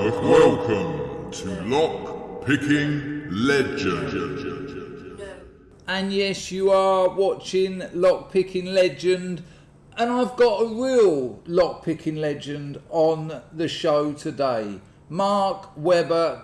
Welcome to Lock Picking Legend. And yes, you are watching Lock Picking Legend, and I've got a real lock picking legend on the show today. Marc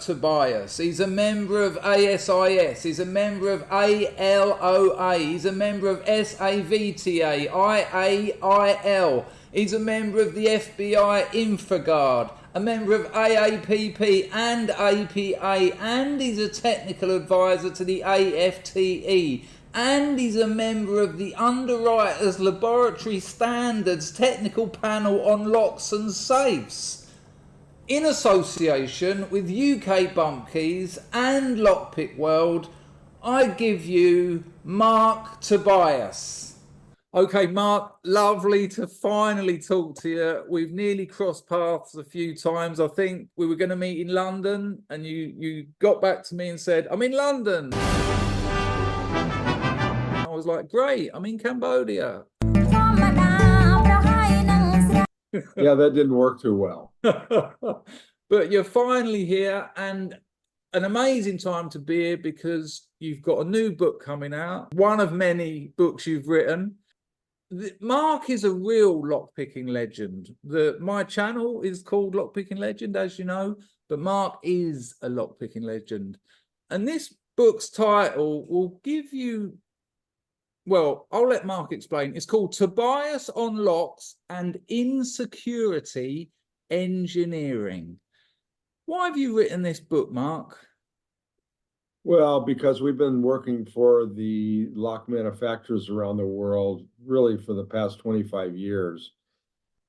Tobias. He's a member of ASIS, he's a member of ALOA, he's a member of SAVTA, IAIL, he's a member of the FBI InfraGard, a member of AAPP and APA, and he's a technical advisor to the AFTE, and he's a member of the Underwriters Laboratory Standards Technical Panel on Locks and Safes, in association with UK Bump Keys and Lockpick World. I give you Marc Tobias. Okay, Marc, lovely to finally talk to you. We've nearly crossed paths a few times. I think we were going to meet in London, and you got back to me and said, I'm in London. I was like, great, I'm in Cambodia. Yeah, that didn't work too well. But you're finally here, and an amazing time to be here because you've got a new book coming out, one of many books you've written. Marc is a real lockpicking legend. My channel is called Lockpicking Legend, as you know, but Marc is a lockpicking legend. And this book's title will give you, well, I'll let Marc explain. It's called Tobias on Locks and Insecurity Engineering. Why have you written this book, Marc? Well, because we've been working for the lock manufacturers around the world really for the past 25 years.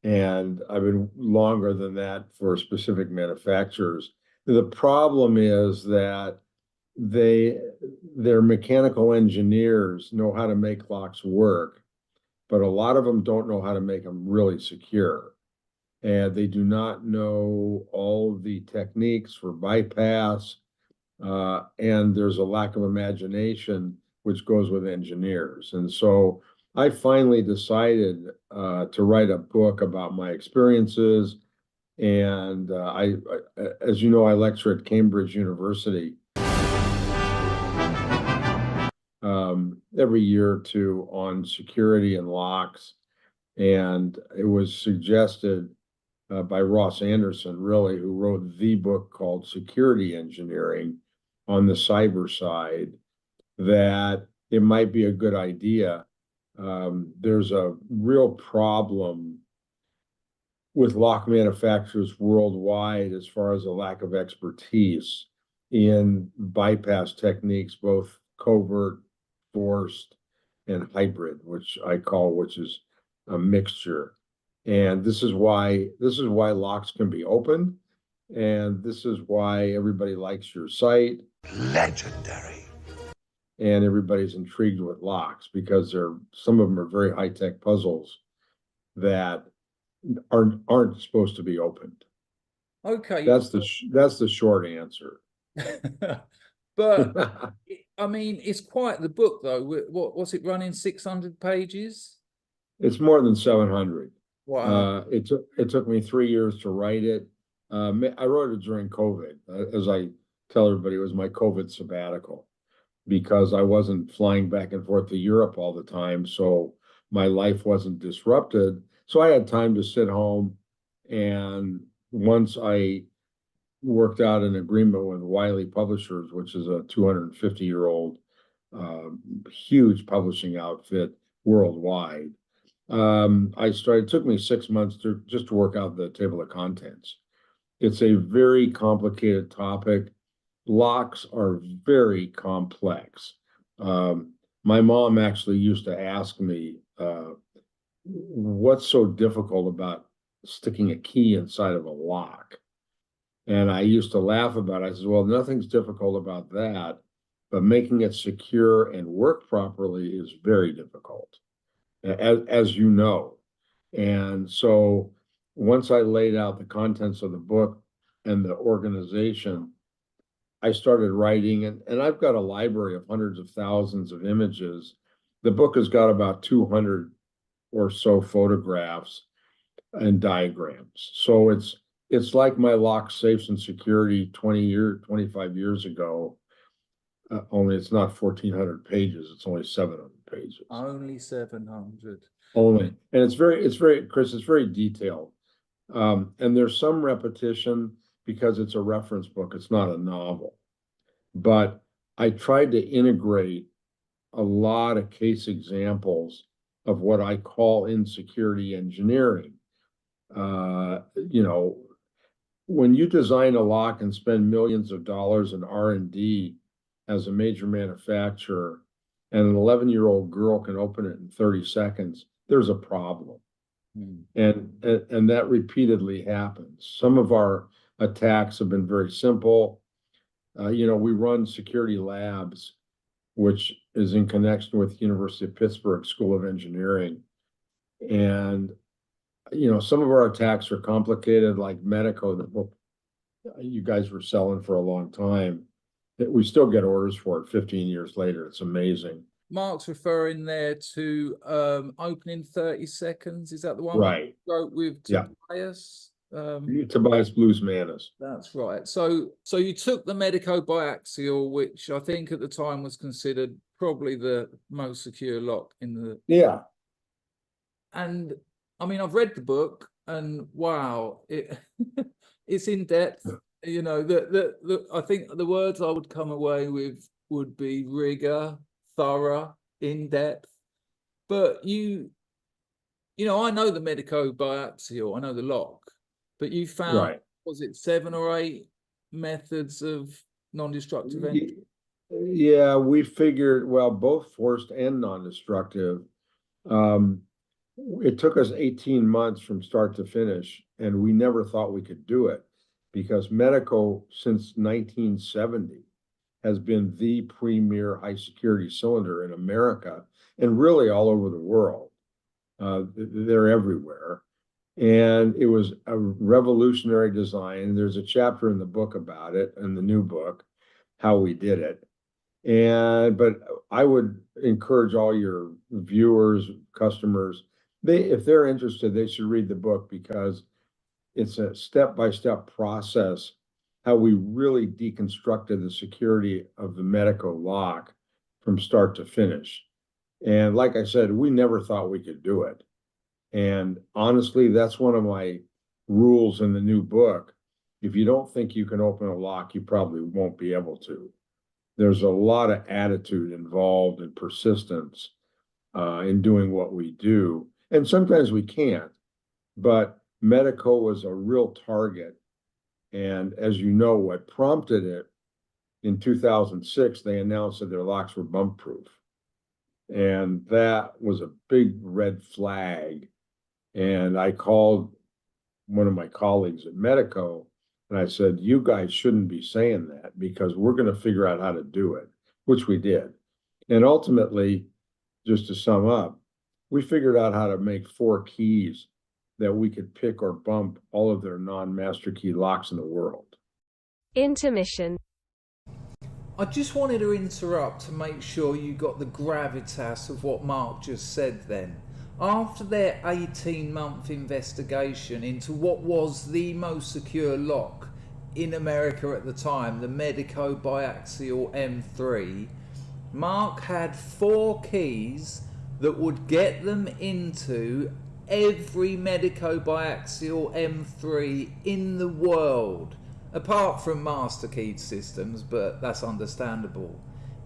And I've been longer than that for specific manufacturers. The problem is that their mechanical engineers know how to make locks work, but a lot of them don't know how to make them really secure. And they do not know all the techniques for bypass, and there's a lack of imagination which goes with engineers. And so I finally decided to write a book about my experiences. And as you know, I lecture at Cambridge University every year or two on security and locks. And it was suggested by Ross Anderson, really, who wrote the book called Security Engineering on the cyber side, that it might be a good idea. There's a real problem with lock manufacturers worldwide as far as a lack of expertise in bypass techniques, both covert, forced, and hybrid, which is a mixture. And this is why locks can be opened, and this is why everybody likes your site. Legendary. And everybody's intrigued with locks because some of them are very high-tech puzzles that aren't supposed to be opened. Okay. That's the short answer. But I mean, it's quite the book, though. What's it running? 600 pages? It's more than 700. Wow. It took me 3 years to write it. I wrote it during COVID. As I tell everybody, it was my COVID sabbatical because I wasn't flying back and forth to Europe all the time. So my life wasn't disrupted. So I had time to sit home. And once I worked out an agreement with Wiley Publishers, which is a 250-year-old huge publishing outfit worldwide, it took me 6 months to work out the table of contents. It's a very complicated topic. Locks are very complex. My mom actually used to ask me, what's so difficult about sticking a key inside of a lock? And I used to laugh about it. I said, well, nothing's difficult about that, but making it secure and work properly is very difficult, as you know. And so once I laid out the contents of the book and the organization, I started writing, and I've got a library of hundreds of thousands of images. The book has got about 200 or so photographs and diagrams. So it's like my lock, safes, and security 25 years ago. Only it's not 1,400 pages. It's only 700 pages. Only 700. Only, and it's very, Chris, it's very detailed. And there's some repetition because it's a reference book. It's not a novel. But I tried to integrate a lot of case examples of what I call insecurity engineering. You know, when you design a lock and spend millions of dollars in R&D as a major manufacturer, and an 11-year-old girl can open it in 30 seconds, there's a problem. And that repeatedly happens. Some of our attacks have been very simple. You know, we run security labs, which is in connection with University of Pittsburgh School of Engineering. And, you know, some of our attacks are complicated, like Medeco, that you guys were selling for a long time. We still get orders for it 15 years later. It's amazing. Mark's referring there to opening 30 seconds. Is that the one? Right. Wrote with Tobias? Tobias Blues Manis. That's right. So you took the Medeco biaxial, which I think at the time was considered probably the most secure lock in the. Yeah. And I mean, I've read the book, and wow, it's in depth. You know, I think the words I would come away with would be rigor, thorough, in depth. But you know, I know the Medeco biaxial, I know the lock, but you found, was it 7 or 8 methods of non-destructive entry? Yeah, we figured, well, both forced and non-destructive. It took us 18 months from start to finish, and we never thought we could do it because Medeco, since 1970, has been the premier high security cylinder in America and really all over the world. They're everywhere. And it was a revolutionary design. There's a chapter in the book about it, in the new book, how we did it. But I would encourage all your viewers, customers, if they're interested, they should read the book because it's a step-by-step process how we really deconstructed the security of the Medeco lock from start to finish. And like I said, we never thought we could do it. And honestly, that's one of my rules in the new book. If you don't think you can open a lock, you probably won't be able to. There's a lot of attitude involved and persistence in doing what we do. And sometimes we can't, but Medeco was a real target. And as you know, what prompted it, in 2006, they announced that their locks were bump proof. And that was a big red flag. And I called one of my colleagues at Medeco and I said, you guys shouldn't be saying that because we're going to figure out how to do it, which we did. And ultimately, just to sum up, we figured out how to make 4 keys that we could pick or bump all of their non-master key locks in the world. Intermission. I just wanted to interrupt to make sure you got the gravitas of what Mark just said then. After their 18-month investigation into what was the most secure lock in America at the time, the Medeco biaxial M3, Mark had 4 keys that would get them into every Medeco biaxial M3 in the world, apart from master keyed systems, but that's understandable.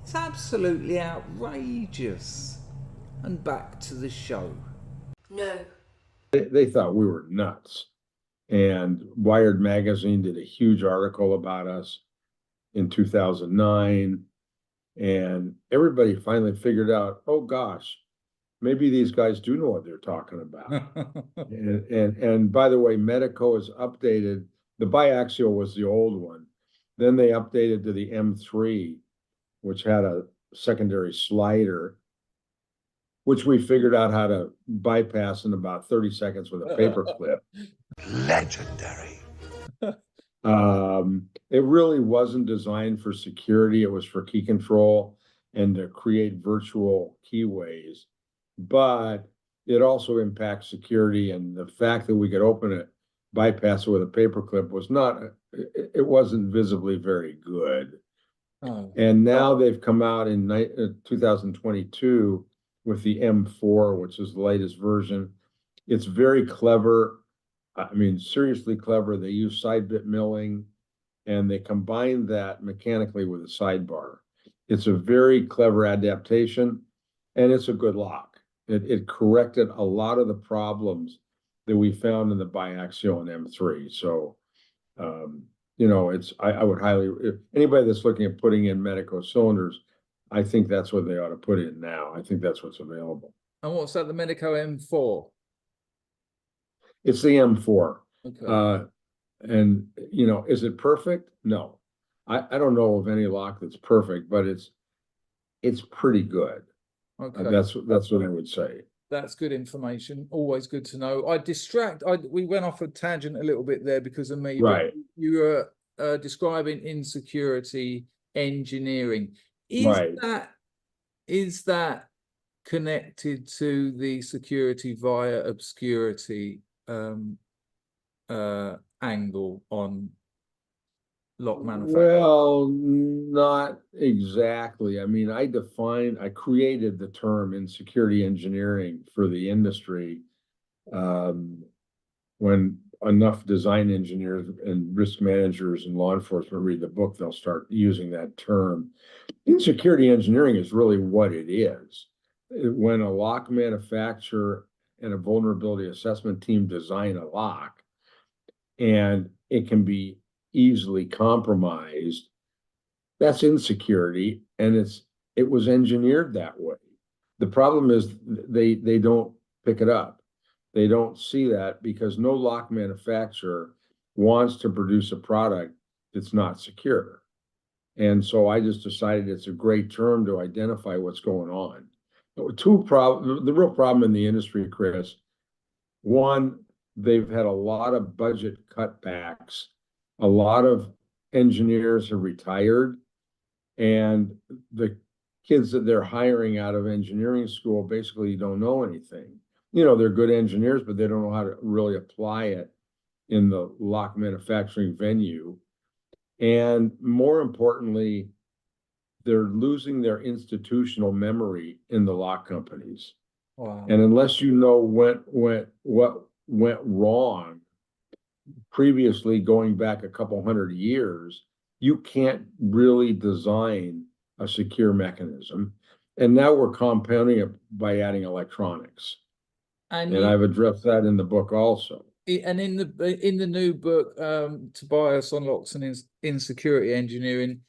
It's absolutely outrageous. And back to the show. No. They thought we were nuts. And Wired magazine did a huge article about us in 2009. And everybody finally figured out, oh gosh, maybe these guys do know what they're talking about. and by the way, Medeco is updated. The biaxial was the old one. Then they updated to the M3, which had a secondary slider, which we figured out how to bypass in about 30 seconds with a paper clip. Legendary. It really wasn't designed for security. It was for key control and to create virtual keyways. But it also impacts security, and the fact that we could open it, bypass it with a paper clip was not, it wasn't visibly very good. Oh. And now they've come out in 2022 with the M4, which is the latest version. It's very clever. I mean, seriously clever. They use side bit milling, and they combine that mechanically with a sidebar. It's a very clever adaptation, and it's a good lock. It corrected a lot of the problems that we found in the biaxial and M3. So, you know, I would highly, if anybody that's looking at putting in Medeco cylinders, I think that's what they ought to put in now. I think that's what's available. And what's that, the Medeco M4? It's the M4. Okay. And, you know, is it perfect? No. I don't know of any lock that's perfect, but it's pretty good. Okay. That's what I would say. That's good information. Always good to know. We went off a tangent a little bit there because of me. Right. But you were describing insecurity engineering. Is that connected to the security via obscurity angle on lock manufacturing? Well, not exactly. I mean, I created the term insecurity engineering for the industry when enough design engineers and risk managers and law enforcement read the book, they'll start using that term. Insecurity engineering is really what it is. When a lock manufacturer and a vulnerability assessment team design a lock, and it can be easily compromised, that's insecurity, and it was engineered that way. The problem is they don't pick it up. They don't see that because no lock manufacturer wants to produce a product that's not secure. And so I just decided it's a great term to identify what's going on. The real problem in the industry, Chris, one, they've had a lot of budget cutbacks. A lot of engineers have retired, and the kids that they're hiring out of engineering school basically don't know anything. You know, they're good engineers, but they don't know how to really apply it in the lock manufacturing venue. And more importantly, they're losing their institutional memory in the lock companies. Wow. And unless you know what went wrong previously, going back a couple hundred years, you can't really design a secure mechanism. And now we're compounding it by adding electronics. And I've addressed that in the book also. And in the new book, Tobias on Locks and Insecurity Engineering,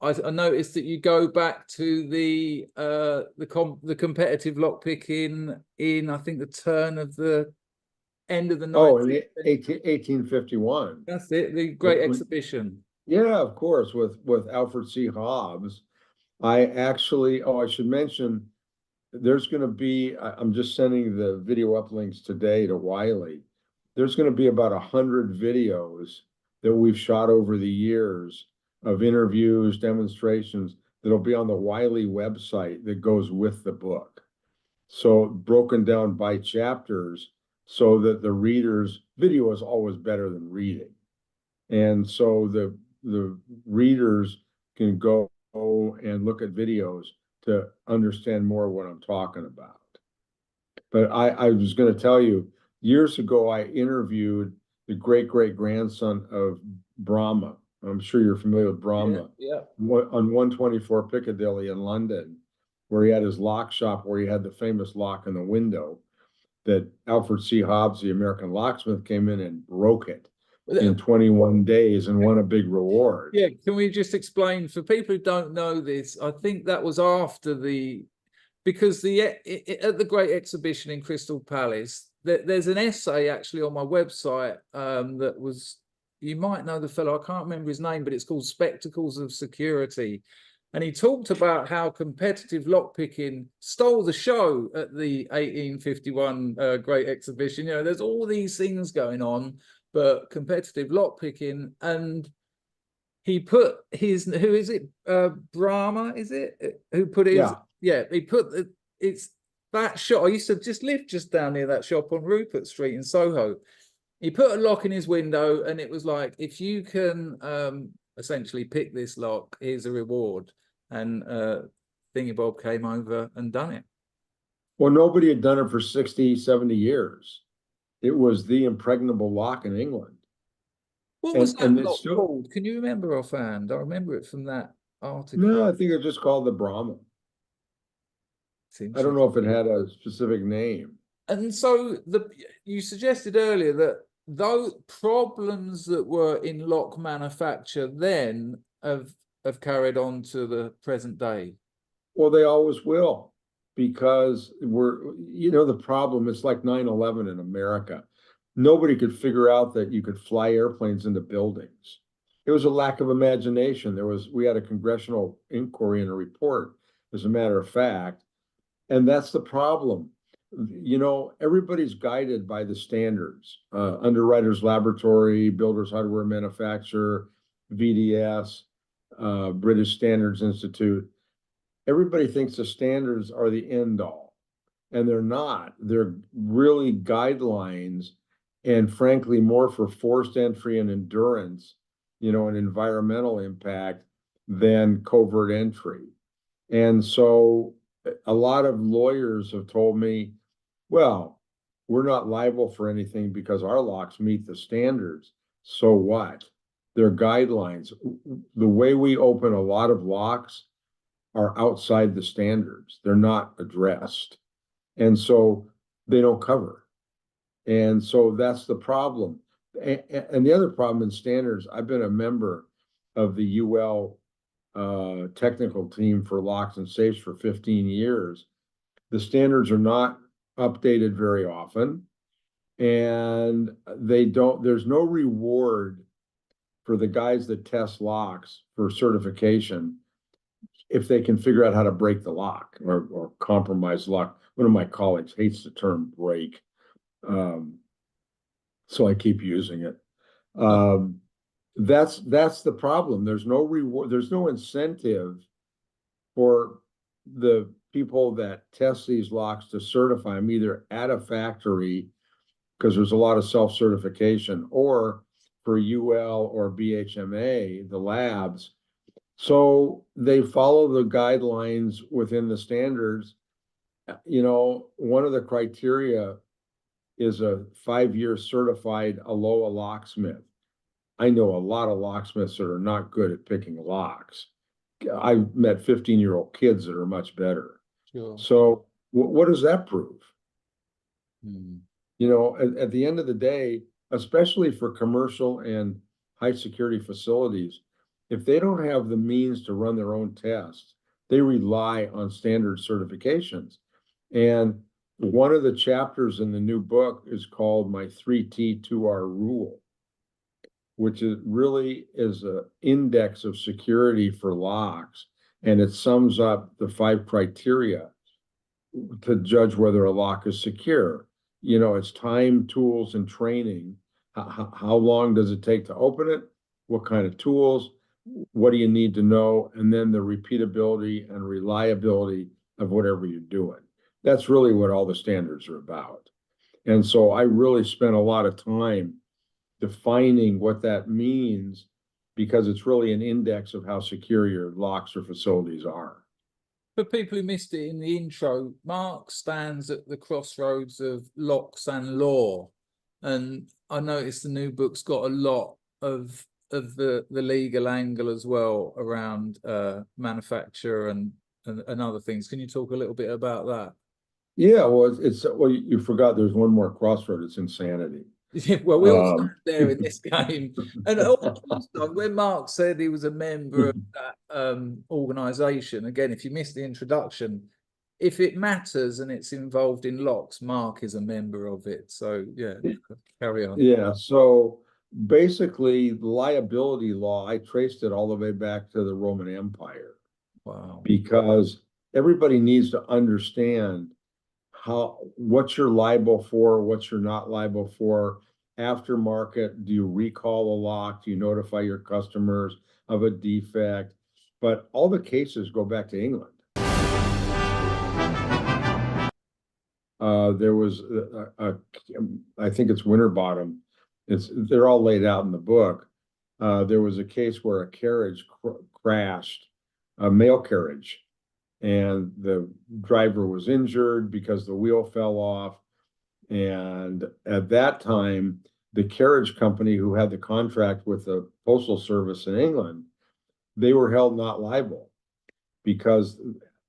I noticed that you go back to the competitive lock picking in, I think, the turn of the end of the 1851. That's it, the Great Exhibition. Yeah, of course, with Alfred C. Hobbs. I should mention, there's going to be, I'm just sending the video uplinks today to Wiley. There's going to be about 100 videos that we've shot over the years of interviews, demonstrations that'll be on the Wiley website that goes with the book. So broken down by chapters so that the video is always better than reading. And so the readers can go and look at videos to understand more what I'm talking about. But I was going to tell you, years ago, I interviewed the great-great-grandson of Brahma. I'm sure you're familiar with Brahma. Yeah. On 124 Piccadilly in London, where he had his lock shop, where he had the famous lock in the window that Alfred C. Hobbs, the American locksmith, came in and broke it in 21 days and won a big reward. Yeah, can we just explain for people who don't know this? I think that was after because at the Great Exhibition in Crystal Palace, there's an essay actually on my website that was, you might know the fellow, I can't remember his name, but it's called Spectacles of Security. And he talked about how competitive lockpicking stole the show at the 1851 Great Exhibition. You know, there's all these things going on, but competitive lockpicking, and he put his, Brahma, is it? Who put his, he put it's that shop, I used to just live just down near that shop on Rupert Street in Soho. He put a lock in his window, and it was like, if you can essentially pick this lock, here's a reward. And Thingy Bob came over and done it. Well, nobody had done it for 60, 70 years. It was the impregnable lock in England. What was that lock still called? Can you remember offhand? I remember it from that article. No, I think it's just called the Brahmin. I don't know if it had a specific name. And so you suggested earlier that those problems that were in lock manufacture then have carried on to the present day. Well, they always will, because the problem is like 9/11 in America. Nobody could figure out that you could fly airplanes into buildings. It was a lack of imagination. We had a congressional inquiry and a report, as a matter of fact, and that's the problem. Everybody's guided by the standards. Underwriters Laboratory, Builders Hardware Manufacturer, VDS, British Standards Institute. Everybody thinks the standards are the end all, and they're not. They're really guidelines, and frankly, more for forced entry and endurance, and environmental impact than covert entry. And so a lot of lawyers have told me, well, we're not liable for anything because our locks meet the standards. So what? They're guidelines. The way we open a lot of locks are outside the standards. They're not addressed. And so they don't cover. And so that's the problem. And the other problem in standards, I've been a member of the UL technical team for locks and safes for 15 years. The standards are not updated very often, and there's no reward for the guys that test locks for certification if they can figure out how to break the lock or compromise lock. One of my colleagues hates the term break, so I keep using it. That's the problem. There's no reward. There's no incentive for the people that test these locks to certify them, either at a factory, because there's a lot of self-certification, or for UL or BHMA, the labs. So they follow the guidelines within the standards. One of the criteria is a 5-year certified Aloha locksmith. I know a lot of locksmiths that are not good at picking locks. I've met 15-year-old kids that are much better. Sure. So what does that prove? Hmm. At the end of the day, especially for commercial and high security facilities, if they don't have the means to run their own tests, they rely on standard certifications. And one of the chapters in the new book is called My 3T 2R Rule, which really is an index of security for locks. And it sums up the 5 criteria to judge whether a lock is secure. It's time, tools, and training. How long does it take to open it? What kind of tools? What do you need to know? And then the repeatability and reliability of whatever you're doing. That's really what all the standards are about. And so I really spent a lot of time defining what that means, because it's really an index of how secure your locks or facilities are. For people who missed it in the intro, Marc stands at the crossroads of locks and law. And I noticed the new book's got a lot of the legal angle as well around manufacture and other things. Can you talk a little bit about that? Yeah, well, you forgot there's one more crossroad. It's insanity. Well, we all stand there in this game. And also, when Marc said he was a member of that organization, again, if you missed the introduction, if it matters and it's involved in locks, Marc is a member of it. So yeah, carry on. Yeah, so basically liability law, I traced it all the way back to the Roman Empire. Wow. Because everybody needs to understand what you're liable for, what you're not liable for. Aftermarket, do you recall a lock? Do you notify your customers of a defect? But all the cases go back to England. There was I think it's Winterbottom. They're all laid out in the book. There was a case where a carriage crashed, a mail carriage, and the driver was injured because the wheel fell off. And at that time, the carriage company who had the contract with the postal service in England, they were held not liable because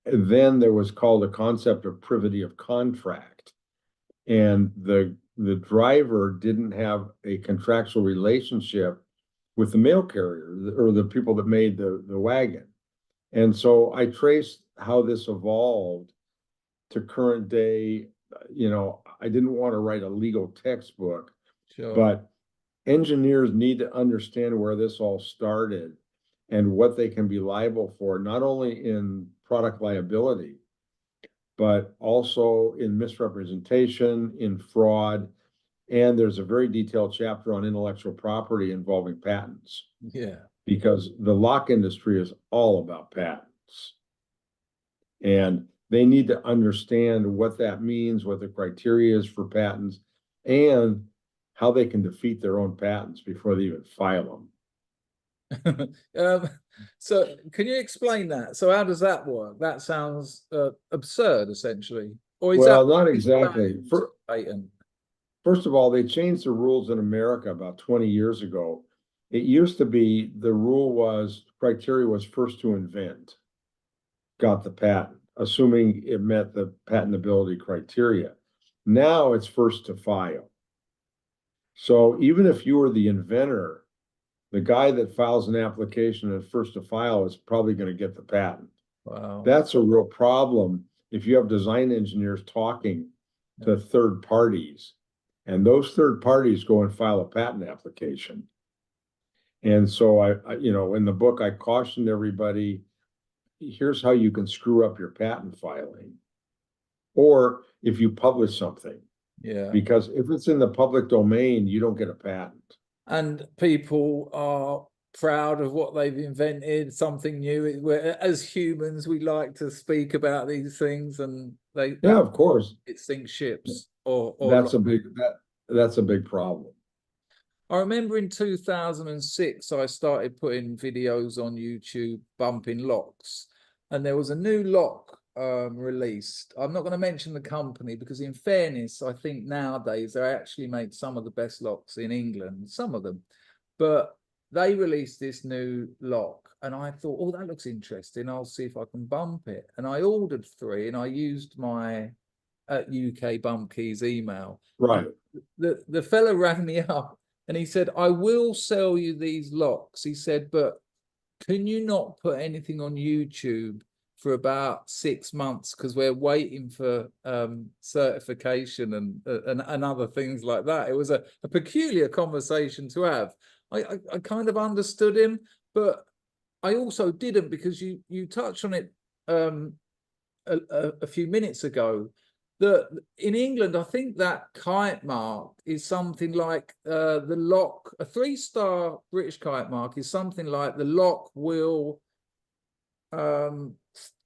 then there was called a concept of privity of contract. And the driver didn't have a contractual relationship with the mail carrier or the people that made the wagon. And so I traced how this evolved to current day. I didn't want to write a legal textbook, Sure. but engineers need to understand where this all started and what they can be liable for, not only in product liability, but also in misrepresentation, in fraud. And there's a very detailed chapter on intellectual property involving patents. Yeah. Because the lock industry is all about patents. And they need to understand what that means, what the criteria is for patents, and how they can defeat their own patents before they even file them. So can you explain that? So how does that work? That sounds absurd, essentially. Or is Well, that not exactly. patent? First of all, they changed the rules in America about 20 years ago. It used to be the rule was criteria was first to invent, got the patent, assuming it met the patentability criteria. Now it's first to file. So even if you were the inventor, the guy that files an application and first to file is probably going to get the patent. Wow. That's a real problem if you have design engineers talking to third parties, and those third parties go and file a patent application. And so I in the book, I cautioned everybody, here's how you can screw up your patent filing. Or if you publish something. Yeah. Because if it's in the public domain, you don't get a patent. And people are proud of what they've invented, something new. As humans, we like to speak about these things, and yeah, of course, it sinks ships. Or that's a big problem. I remember in 2006, I started putting videos on YouTube bumping locks, and there was a new lock released. I'm not going to mention the company because, in fairness, I think nowadays they actually make some of the best locks in England, some of them. But they released this new lock, and I thought, oh, that looks interesting. I'll see if I can bump it. And I ordered 3, and I used my UK Bump Keys email. Right. The fella rang me up, and he said, I will sell you these locks. He said, but can you not put anything on YouTube for about 6 months because we're waiting for certification and other things like that. It was a peculiar conversation to have. I kind of understood him, but I also didn't, because you touched on it a few minutes ago, that in England, I think that kite mark is something like the lock, a 3-star British kite mark is something like the lock will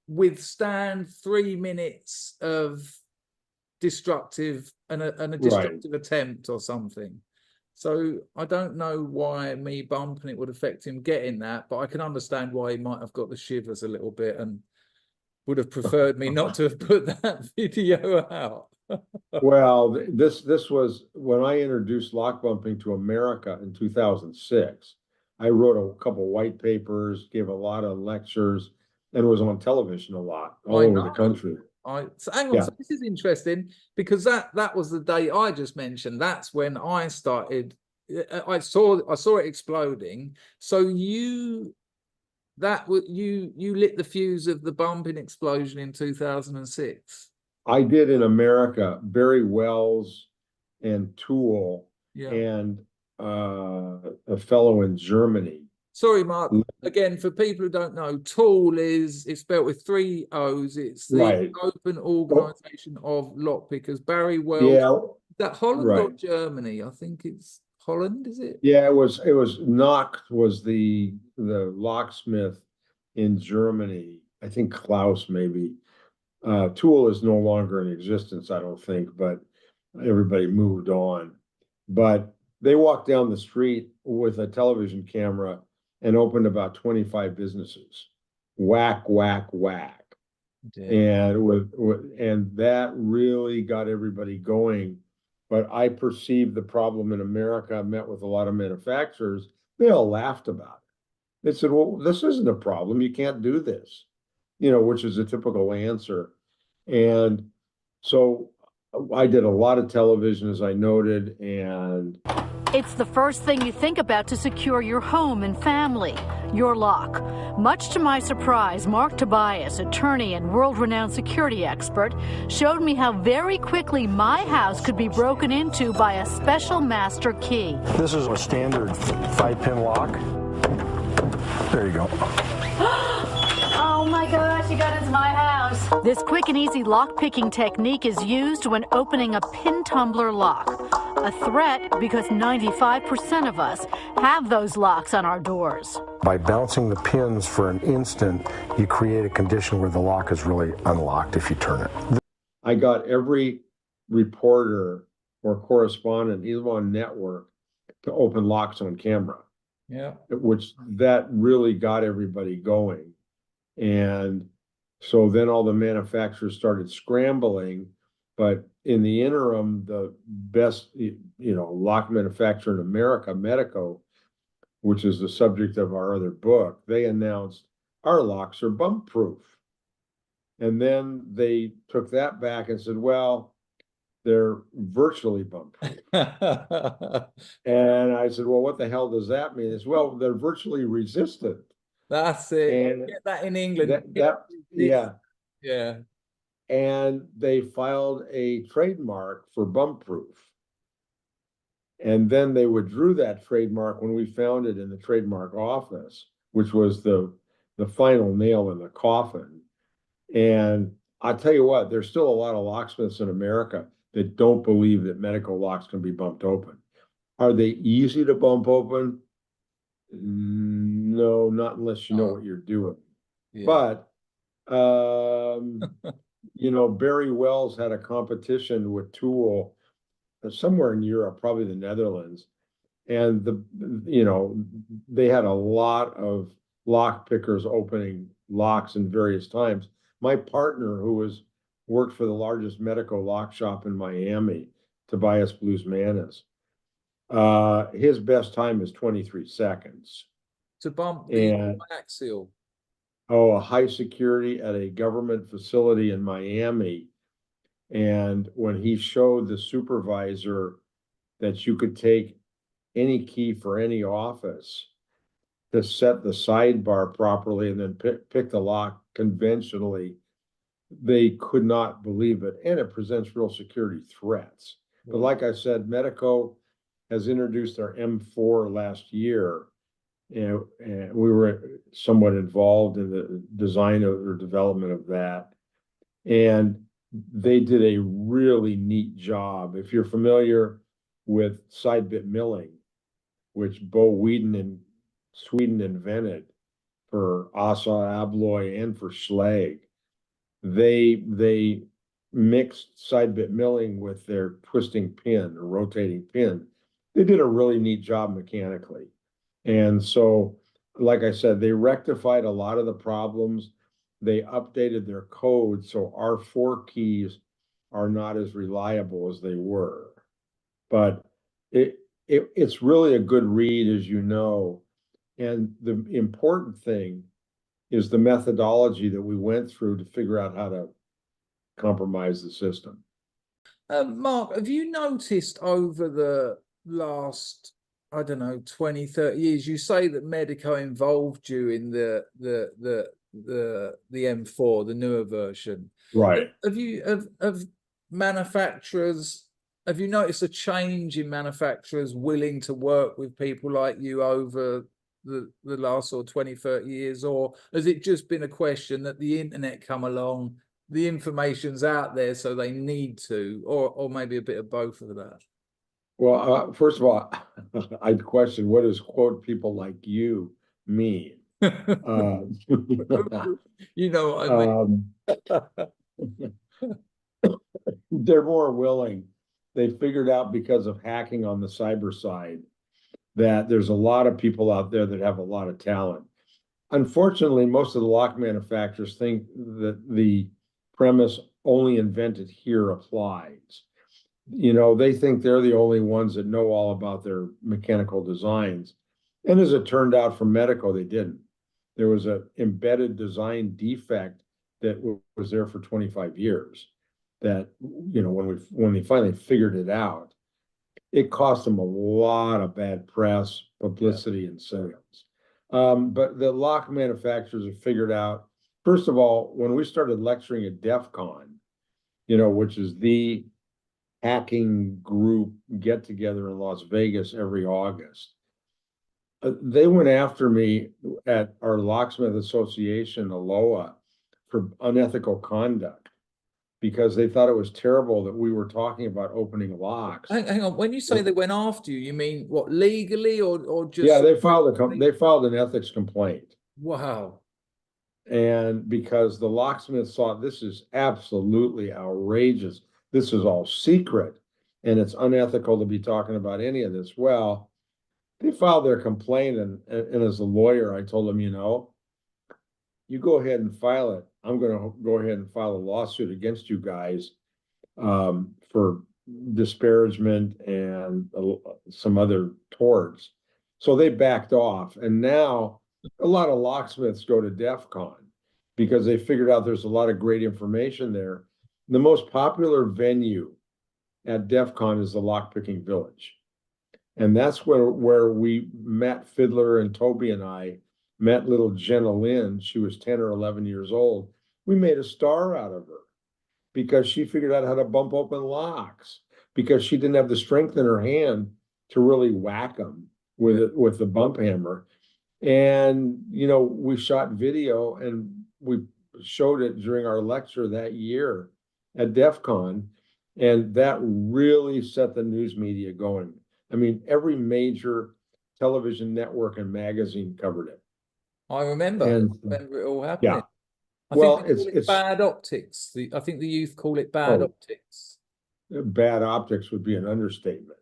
withstand 3 minutes of destructive and a destructive attempt or something. So I don't know why me bumping it would affect him getting that, but I can understand why he might have got the shivers a little bit and would have preferred me not to have put that video out. Well, this was when I introduced lock bumping to America in 2006. I wrote a couple white papers, gave a lot of lectures, and was on television a lot all over the country. So hang on, so this is interesting, because that was the day I just mentioned. That's when I started. I saw it exploding. So you lit the fuse of the bumping explosion in 2006. I did in America. Barry Wells and Tool and a fellow in Germany. Sorry, Mark. Again, for people who don't know, Tool it's spelled with 3 O's. It's the Open Organization of Lockpickers. Barry Wells. Yeah. Is that Holland or Germany? I think it's Holland, is it? Yeah, it was Nock was the locksmith in Germany. I think Klaus maybe. Tool is no longer in existence, I don't think, but everybody moved on. But they walked down the street with a television camera and opened about 25 businesses. Whack, whack, whack. Yeah. And that really got everybody going. But I perceived the problem in America. I met with a lot of manufacturers. They all laughed about it. They said, well, this isn't a problem. You can't do this, which is a typical answer. And so I did a lot of television, as I noted, and it's the first thing you think about to secure your home and family, your lock. Much to my surprise, Marc Tobias, attorney and world-renowned security expert, showed me how very quickly my house could be broken into by a special master key. This is a standard 5-pin lock. There you go. Oh my gosh, you got into my house. This quick and easy lock-picking technique is used when opening a pin tumbler lock. A threat because 95% of us have those locks on our doors. By bouncing the pins for an instant, you create a condition where the lock is really unlocked if you turn it. I got every reporter or correspondent, either on network, to open locks on camera. Yeah. Which that really got everybody going. And so then all the manufacturers started scrambling. But in the interim, the best, lock manufacturer in America, Medeco, which is the subject of our other book, they announced our locks are bump proof. And then they took that back and said, well, they're virtually bump proof. And I said, well, what the hell does that mean? It's, well, they're virtually resistant. That's it. And get that in England. Yeah. Yeah. And they filed a trademark for bump proof. And then they withdrew that trademark when we found it in the trademark office, which was the final nail in the coffin. And I tell you what, there's still a lot of locksmiths in America that don't believe that Medeco locks can be bumped open. Are they easy to bump open? No, not unless you know what you're doing. Yeah. But Barry Wells had a competition with Tool somewhere in Europe, probably the Netherlands, and they had a lot of lock pickers opening locks in various times. My partner, who worked for the largest Medeco lock shop in Miami, Tobias Blues-Manis, his best time is 23 seconds. To bump the axial. Oh, a high security at a government facility in Miami. And when he showed the supervisor that you could take any key for any office to set the sidebar properly and then pick the lock conventionally, they could not believe it. And it presents real security threats. But like I said, Medeco has introduced their M4 last year. And we were somewhat involved in the design or development of that. And they did a really neat job. If you're familiar with side bit milling, which Bo Whedon in Sweden invented for Assa Abloy and for Schlage, they mixed side bit milling with their twisting pin or rotating pin. They did a really neat job mechanically. And so, like I said, they rectified a lot of the problems. They updated their code, so our 4 keys are not as reliable as they were. But it's really a good read, as you know. And the important thing is the methodology that we went through to figure out how to compromise the system. Mark, have you noticed over the last, 20, 30 years, you say that Medeco involved you in the M4, the newer version. Right. Have manufacturers, have you noticed a change in manufacturers willing to work with people like you over the last 20, 30 years? Or has it just been a question that the internet come along, the information's out there, so they need to, or maybe a bit of both of that? Well, first of all, I'd question, what does quote people like you mean? You know what I mean. They're more willing. They figured out because of hacking on the cyber side that there's a lot of people out there that have a lot of talent. Unfortunately, most of the lock manufacturers think that the premise only invented here applies. You know, they think they're the only ones that know all about their mechanical designs. And as it turned out for Medeco, they didn't. There was an embedded design defect that was there for 25 years that, you know, when they finally figured it out, it cost them a lot of bad press, publicity, and sales. But the lock manufacturers have figured out, first of all, when we started lecturing at DEF CON, you know, which is the hacking group get together in Las Vegas every August, they went after me at our Locksmith Association, ALOA, for unethical conduct because they thought it was terrible that we were talking about opening locks. Hang on, when you say they went after you, you mean what, legally or just? Yeah, they filed an ethics complaint. Wow. And because the locksmiths thought this is absolutely outrageous, this is all secret, and it's unethical to be talking about any of this. Well, they filed their complaint, and as a lawyer, I told them, you know, you go ahead and file it. I'm going to go ahead and file a lawsuit against you guys for disparagement and some other torts. So they backed off, and now a lot of locksmiths go to DEF CON because they figured out there's a lot of great information there. The most popular venue at DEF CON is the Lockpicking Village. And that's where we met. Fiddler and Toby and I met little Jenna Lynn. She was 10 or 11 years old. We made a star out of her because she figured out how to bump open locks because she didn't have the strength in her hand to really whack them with the bump hammer. And, you know, we shot video and we showed it during our lecture that year at DEF CON. And that really set the news media going. I mean, every major television network and magazine covered it. I remember. And, I remember it all happening. Yeah. I Well, think they call it bad optics. I think the youth call it bad optics. Bad optics would be an understatement.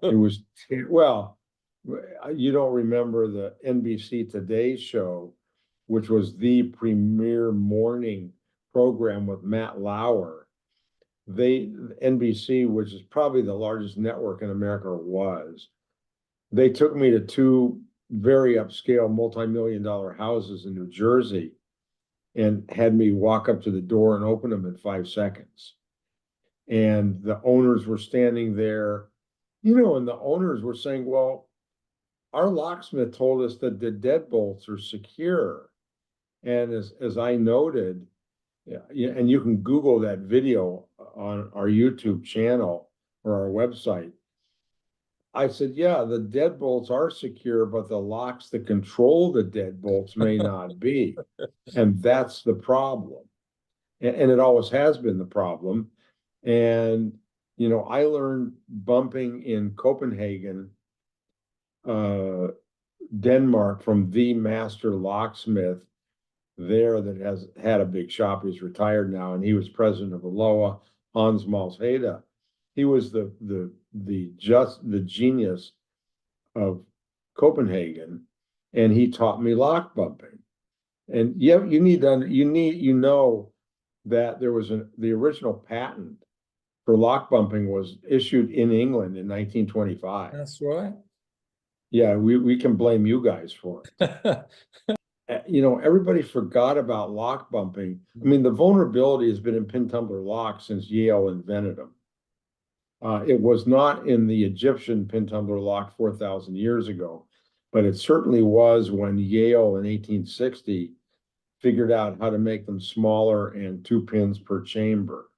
It was, well, you don't remember the NBC Today show, which was the premier morning program with Matt Lauer. NBC, which is probably the largest network in America, they took me to two very upscale multi-million-dollar houses in New Jersey and had me walk up to the door and open them in 5 seconds. And the owners were standing there, you know, and the owners were saying, well, our locksmith told us that the deadbolts are secure. And as I noted, yeah, and you can Google that video on our YouTube channel or our website. I said, yeah, the deadbolts are secure, but the locks that control the deadbolts may not be. And that's the problem. And it always has been the problem. And, you know, I learned bumping in Copenhagen, Denmark, from the master locksmith there that has had a big shop. He's retired now, and he was president of Aloha, Hans Malsheda. He was the genius of Copenhagen, and he taught me lock bumping. And yeah, you know that there was the original patent for lock bumping was issued in England in 1925. That's right. Yeah, we can blame you guys for it. You know, everybody forgot about lock bumping. I mean, the vulnerability has been in pin tumbler locks since Yale invented them. It was not in the Egyptian pin tumbler lock 4,000 years ago, but it certainly was when Yale in 1860 figured out how to make them smaller and 2 pins per chamber.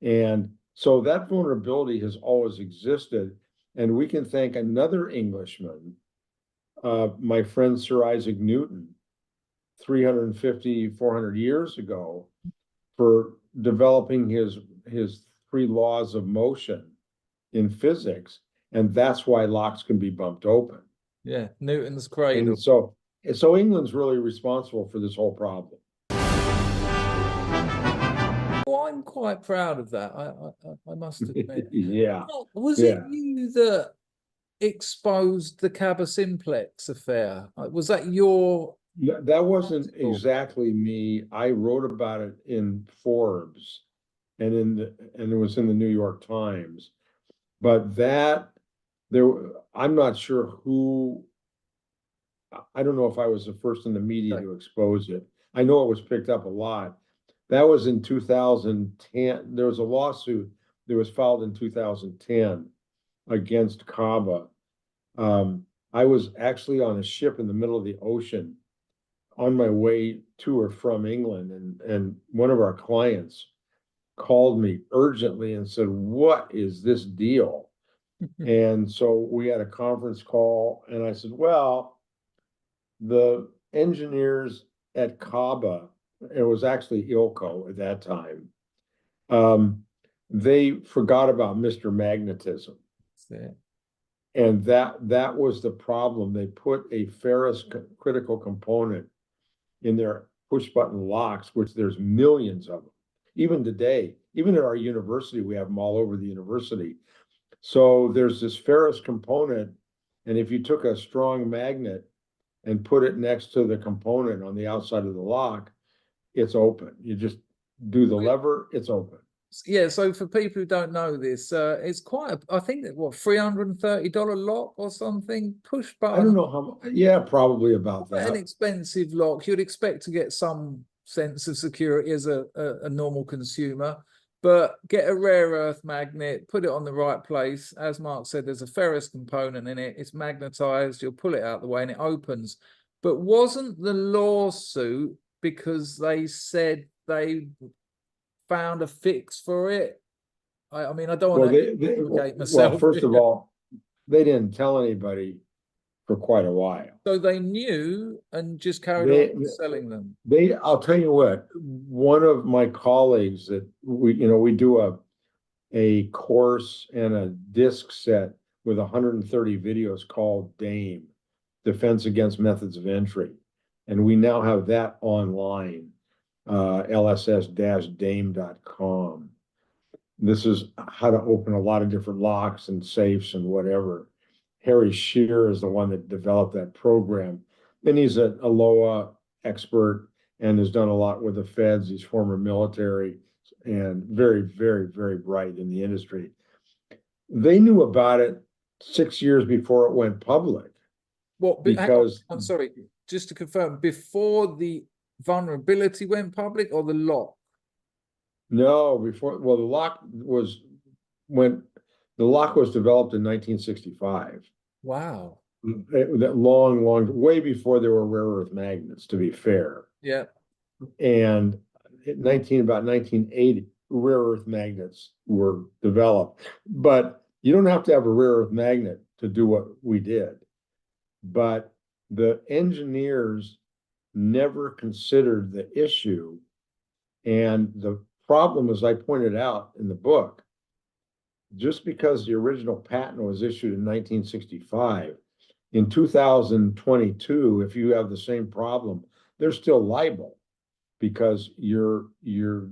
And so that vulnerability has always existed. And we can thank another Englishman, my friend Sir Isaac Newton, 350, 400 years ago, for developing his 3 laws of motion in physics. And that's why locks can be bumped open. Yeah, Newton's cradle. And so England's really responsible for this whole problem. Well, I'm quite proud of that. I must admit. Yeah, Was yeah. it you that exposed the Kaba Simplex affair? Was that your? That wasn't exactly me. I wrote about it in Forbes and it was in the New York Times. But I'm not sure who. I don't know if I was the first in the media to expose it. I know it was picked up a lot. That was in 2010. There was a lawsuit that was filed in 2010 against Kaba. I was actually on a ship in the middle of the ocean on my way to or from England, and one of our clients called me urgently and said, "What is this deal?" And so we had a conference call, and I said, "Well, the engineers at Kaba, it was actually ILCO at that time, they forgot about Mr. Magnetism." And that was the problem. They put a ferrous critical component in their push button locks, which there's millions of them. Even today, even at our university, we have them all over the university. So there's this ferrous component, and if you took a strong magnet and put it next to the component on the outside of the lock, it's open. You just do the lever, it's open. Yeah, so for people who don't know this, it's quite I think that what, $330 lock or something, push button. I don't know how, yeah, probably about that. An expensive lock. You'd expect to get some sense of security as a normal consumer, but get a rare earth magnet, put it on the right place. As Mark said, there's a ferrous component in it. It's magnetized. You'll pull it out of the way and it opens. But wasn't the lawsuit because they said they found a fix for it? I mean, I don't want to implicate myself. Well, first of all, they didn't tell anybody for quite a while. So they knew and just carried on selling them. I'll tell you what, one of my colleagues that we do a course and a disc set with 130 videos called DAME, Defense Against Methods of Entry. And we now have that online, lss-dame.com. This is how to open a lot of different locks and safes and whatever. Harry Shearer is the one that developed that program. And he's a LOA expert and has done a lot with the feds. He's former military and very, very, very bright in the industry. They knew about it 6 years before it went public. What? Because I'm sorry, just to confirm, before the vulnerability went public or the lock? No, before. Well, the lock was developed in 1965. Wow. That long, way before there were rare earth magnets, to be fair. Yeah. And about 1980, rare earth magnets were developed. But you don't have to have a rare earth magnet to do what we did. But the engineers never considered the issue. And the problem, as I pointed out in the book, just because the original patent was issued in 1965, in 2022, if you have the same problem, they're still liable because you're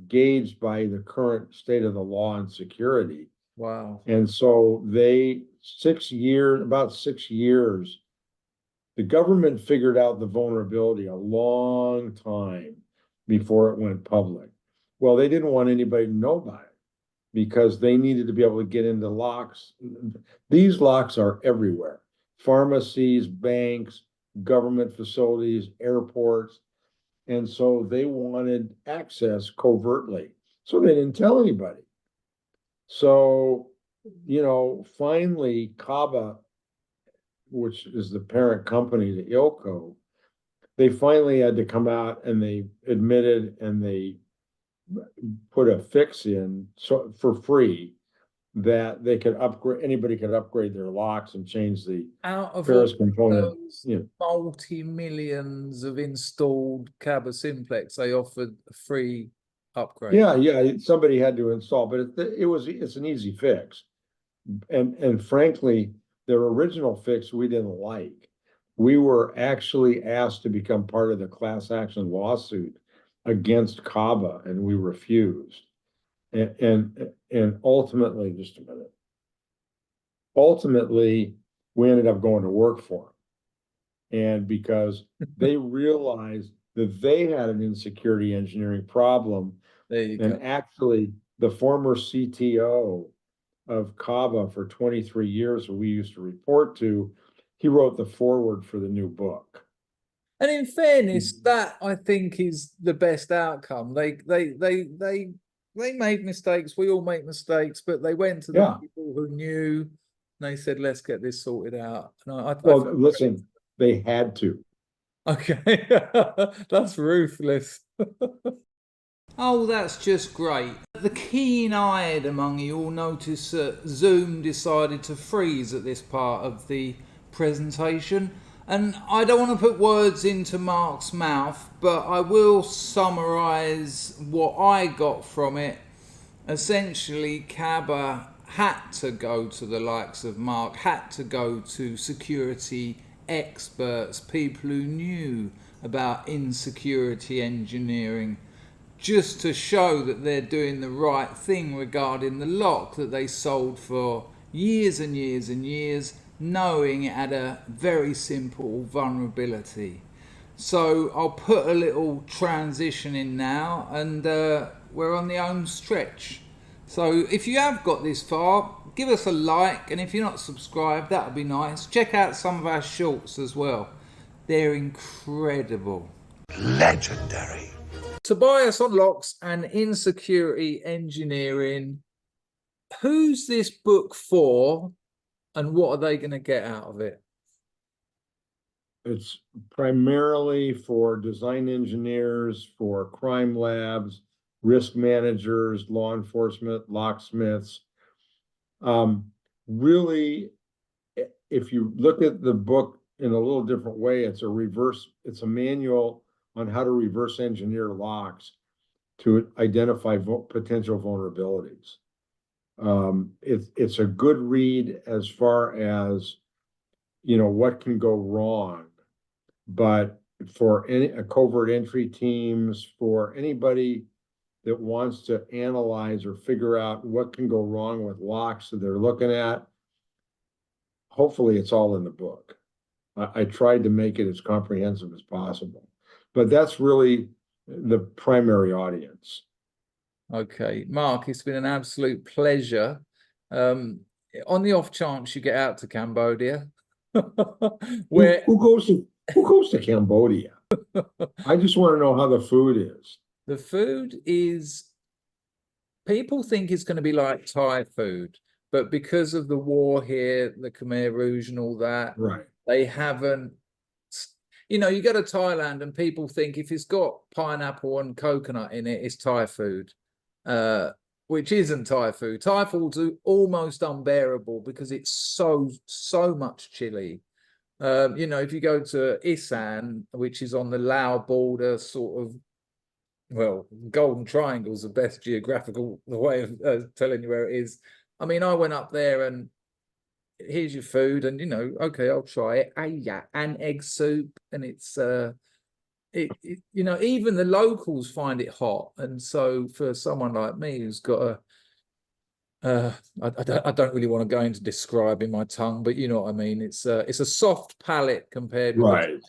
gauged by the current state of the law and security. Wow. And so about 6 years, the government figured out the vulnerability a long time before it went public. Well, they didn't want anybody to know about it because they needed to be able to get into locks. These locks are everywhere. Pharmacies, banks, government facilities, airports. And so they wanted access covertly. So they didn't tell anybody. So, finally, Kaba, which is the parent company to ILCO, they finally had to come out and they admitted and they put a fix in for free that they could upgrade, anybody could upgrade their locks and change the ferrous component. Multi-millions of installed Kaba Simplex, they offered a free upgrade. Yeah, somebody had to install, but it's an easy fix. And frankly, their original fix we didn't like. We were actually asked to become part of the class action lawsuit against Kaba, and we refused. and ultimately, just a minute. Ultimately, we ended up going to work for them. And because they realized that they had an insecurity engineering problem, There you and go. actually the former CTO of Kaba for 23 years, who we used to report to, he wrote the foreword for the new book. And in fairness, that I think is the best outcome. They made mistakes. We all make mistakes, but they went to the people who knew. And they said, "Let's get this sorted out." And well, listen, they had to. Okay, that's ruthless. Oh, that's just great. The keen-eyed among you will notice that Zoom decided to freeze at this part of the presentation. And I don't want to put words into Mark's mouth, but I will summarise what I got from it. Essentially, Kaba had to go to the likes of Mark, had to go to security experts, people who knew about insecurity engineering, just to show that they're doing the right thing regarding the lock that they sold for years and years and years, knowing it had a very simple vulnerability. So I'll put a little transition in now, and we're on the home stretch. So if you have got this far, give us a like, and if you're not subscribed, that would be nice. Check out some of our shorts as well. They're incredible. Legendary. Tobias on Locks and Insecurity Engineering. Who's this book for, and what are they going to get out of it? It's primarily for design engineers, for crime labs, risk managers, law enforcement, locksmiths. Really, if you look at the book in a little different way, it's a manual on how to reverse engineer locks to identify potential vulnerabilities. It's a good read as far as, what can go wrong, but for any covert entry teams, for anybody that wants to analyze or figure out what can go wrong with locks that they're looking at, hopefully it's all in the book. I tried to make it as comprehensive as possible, but that's really the primary audience. Okay, Mark, it's been an absolute pleasure. On the off chance you get out to Cambodia, where who goes to Cambodia? I just want to know how the food is. The food is, people think it's going to be like Thai food, but because of the war here, the Khmer Rouge and all that, right, they haven't. You go to Thailand and people think if it's got pineapple and coconut in it, it's Thai food, which isn't Thai food. Thai food's almost unbearable because it's so much chili. If you go to Isan, which is on the Lao border, sort of, well, Golden Triangle is the best geographical way of telling you where it is. I mean, I went up there and here's your food, and okay, I'll try it. Yeah, and egg soup, and it's even the locals find it hot, and so for someone like me who's got I don't really want to go into describing my tongue, but you know what I mean. It's a soft palate compared with right.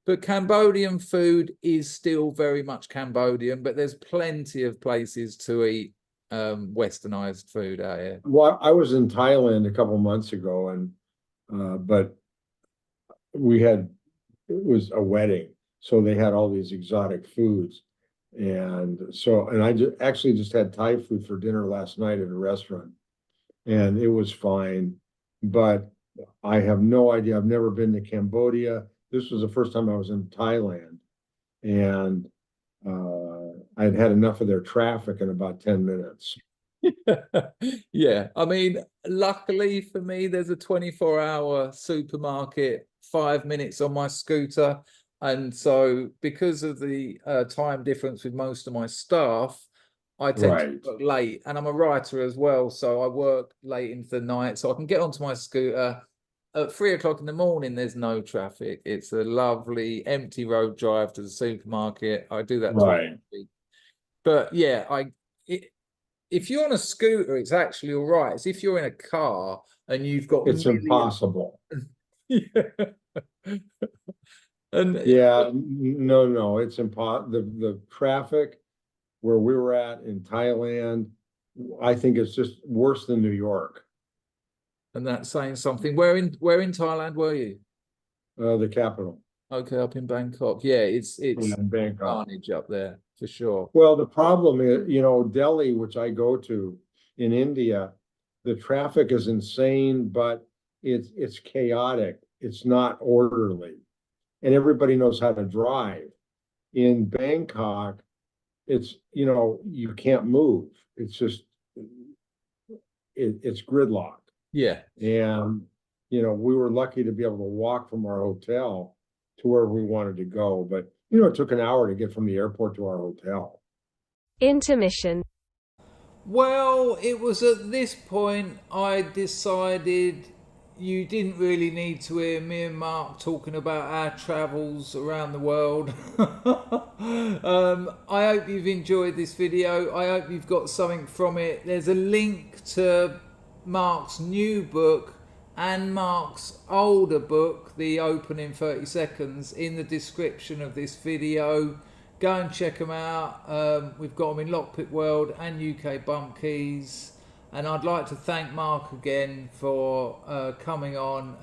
But Cambodian food is still very much Cambodian, but there's plenty of places to eat westernized food out here. Well, I was in Thailand a couple months ago, and but it was a wedding, so they had all these exotic foods, and I just had Thai food for dinner last night at a restaurant, and it was fine, but I have no idea. I've never been to Cambodia. This was the first time I was in Thailand, and I'd had enough of their traffic in about 10 minutes. Yeah, I mean, luckily for me, there's a 24-hour supermarket 5 minutes on my scooter. And so because of the time difference with most of my staff, I tend to work late, and I'm a writer as well. So I work late into the night, so I can get onto my scooter. At 3 o'clock in the morning, there's no traffic. It's a lovely empty road drive to the supermarket. I do that twice a week. But yeah, if you're on a scooter, it's actually all right. It's if you're in a car and you've got It's impossible. Yeah. And Yeah, no, it's impossible. The traffic where we were at in Thailand, I think it's just worse than New York, and that's saying something. Where in Thailand were you? the capital. Okay, up in Bangkok. Yeah, it's In Bangkok. carnage up there for sure. Well, the problem is, Delhi, which I go to in India, the traffic is insane, but it's chaotic. It's not orderly. And everybody knows how to drive. In Bangkok, it's, you can't move. It's just, it's gridlock. Yeah. And, we were lucky to be able to walk from our hotel to where we wanted to go. But, it took an hour to get from the airport to our hotel. Intermission. Well, it was at this point I decided you didn't really need to hear me and Mark talking about our travels around the world. I hope you've enjoyed this video. I hope you've got something from it. There's a link to Mark's new book and Mark's older book, The Open in 30 Seconds, in the description of this video. Go and check them out. We've got them in Lockpick World and UK Bump Keys. And I'd like to thank Mark again for coming on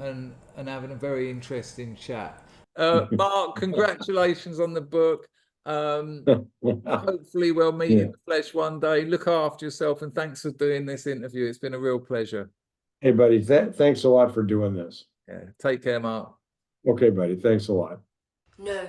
and having a very interesting chat. Mark, congratulations on the book. Hopefully we'll meet in the flesh one day. Look after yourself, and thanks for doing this interview. It's been a real pleasure. Hey, buddy, thanks a lot for doing this. Yeah, take care, Mark. Okay, buddy, thanks a lot. No.